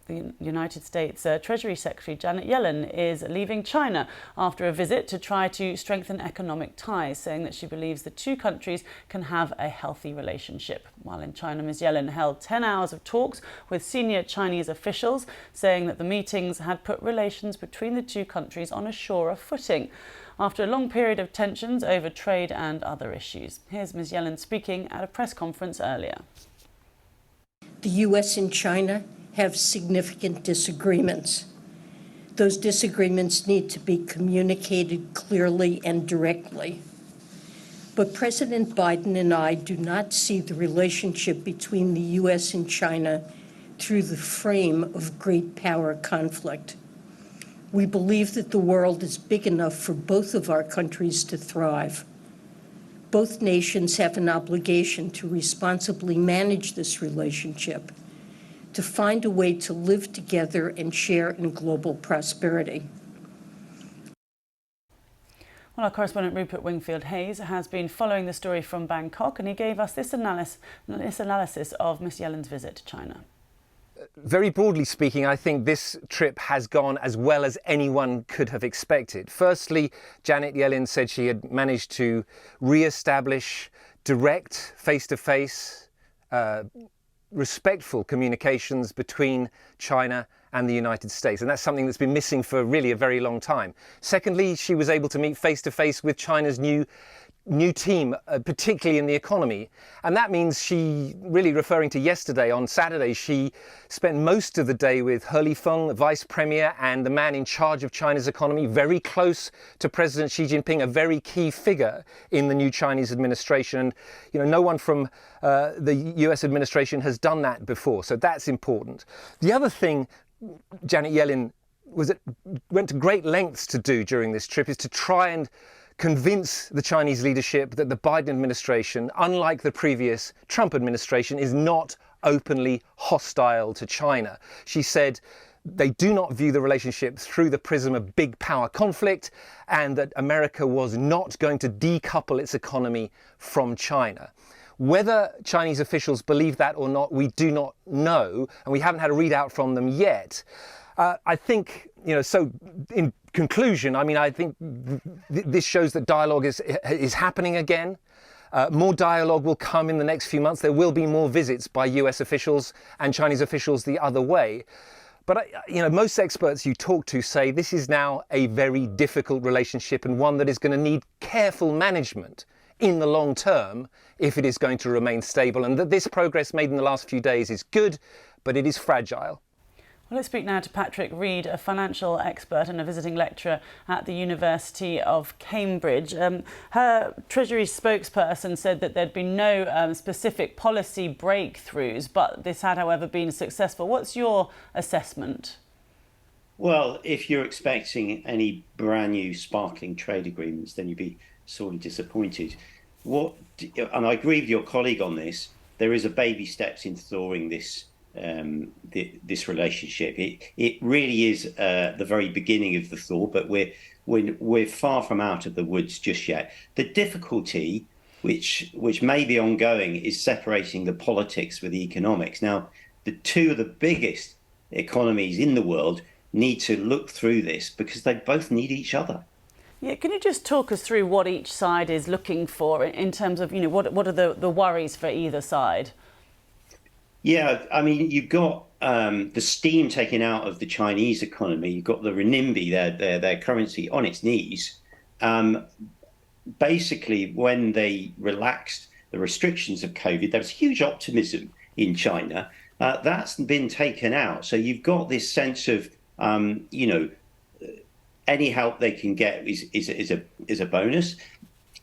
The United States Treasury Secretary Janet Yellen is leaving China after a visit to try to strengthen economic ties, saying that she believes the two countries can have a healthy relationship. While in China, Ms. Yellen held 10 hours of talks with senior Chinese officials, saying that the meetings had put relations between the two countries on a surer footing after a long period of tensions over trade and other issues. Here's Ms. Yellen speaking at a press conference earlier. The US and China have significant disagreements. Those disagreements need to be communicated clearly and directly. But President Biden and I do not see the relationship between the US and China through the frame of great power conflict. We believe that the world is big enough for both of our countries to thrive. Both nations have an obligation to responsibly manage this relationship, to find a way to live together and share in global prosperity. Well, our correspondent Rupert Wingfield has been following the story from Bangkok, and he gave us this analysis of Ms. Yellen's visit to China. Very broadly speaking, I think this trip has gone as well as anyone could have expected. Firstly, Janet Yellen said she had managed to re-establish direct, face-to-face, respectful communications between China and the United States. And that's something that's been missing for really a very long time. Secondly, she was able to meet face-to-face with China's new team, particularly in the economy. And that means she, really referring to yesterday, on Saturday, she spent most of the day with He Lifeng, the vice premier, and the man in charge of China's economy, very close to President Xi Jinping, a very key figure in the new Chinese administration. And, no one from the US administration has done that before. So that's important. The other thing Janet Yellen went to great lengths to do during this trip is to try and convince the Chinese leadership that the Biden administration, unlike the previous Trump administration, is not openly hostile to China. She said they do not view the relationship through the prism of big power conflict, and that America was not going to decouple its economy from China. Whether Chinese officials believe that or not, we do not know, and we haven't had a readout from them yet. I think, so in conclusion, I think this shows that dialogue is happening again. More dialogue will come in the next few months. There will be more visits by US officials and Chinese officials the other way. But, most experts you talk to say this is now a very difficult relationship, and one that is going to need careful management in the long term if it is going to remain stable. And that this progress made in the last few days is good, but it is fragile. Well, let's speak now to Patrick Reed, a financial expert and a visiting lecturer at the University of Cambridge. Her Treasury spokesperson said that there'd been no specific policy breakthroughs, but this had, however, been successful. What's your assessment? Well, if you're expecting any brand new sparkling trade agreements, then you'd be sorely disappointed. And I agree with your colleague on this. There is a baby steps in thawing this relationship. It really is the very beginning of the thaw, but we're far from out of the woods just yet. The difficulty, which may be ongoing, is separating the politics with the economics. Now, the two of the biggest economies in the world need to look through this because they both need each other. Yeah, can you just talk us through what each side is looking for in terms of, what are the worries for either side? Yeah, you've got the steam taken out of the Chinese economy. You've got the renminbi, their currency, on its knees. Basically, when they relaxed the restrictions of COVID, there was huge optimism in China. That's been taken out. So you've got this sense of, any help they can get is a bonus.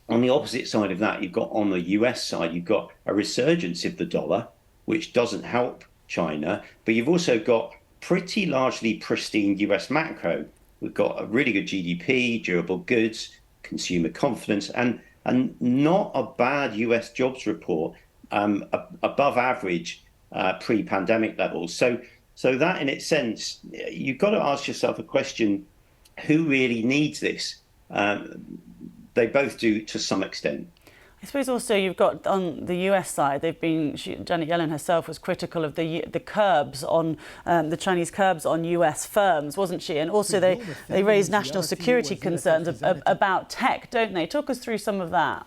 On the opposite side of that, you've got, on the US side, you've got a resurgence of the dollar, which doesn't help China, but you've also got pretty largely pristine US macro. We've got a really good GDP, durable goods, consumer confidence, and not a bad US jobs report, above average pre-pandemic levels. So that, in its sense, you've got to ask yourself a question: who really needs this? They both do to some extent. I suppose also you've got on the US side, Janet Yellen herself was critical of the curbs on the Chinese curbs on US firms, wasn't she? And also they raised national security concerns about tech, don't they? Talk us through some of that.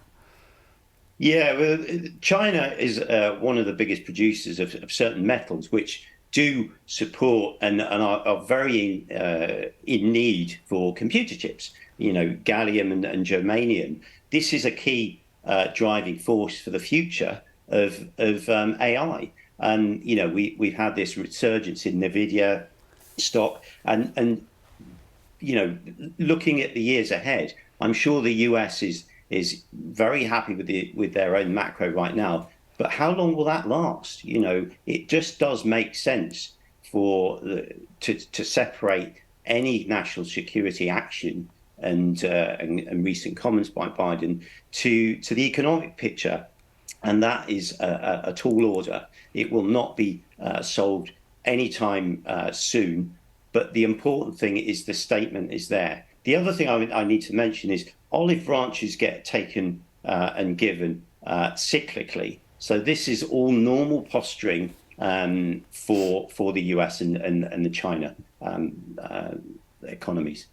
Yeah, well, China is one of the biggest producers of certain metals, which do support and are very in need for computer chips. You know, gallium and germanium. This is a key driving force for the future of AI. And you know, we've had this resurgence in Nvidia stock, and you know, looking at the years ahead, I'm sure the US is very happy with their own macro right now. But how long will that last? You know, it just does make sense to separate any national security action and recent comments by Biden to the economic picture, and that is a tall order. It will not be solved anytime soon. But the important thing is the statement is there. The other thing I need to mention is olive branches get taken and given cyclically. So this is all normal posturing for the US and the China economies.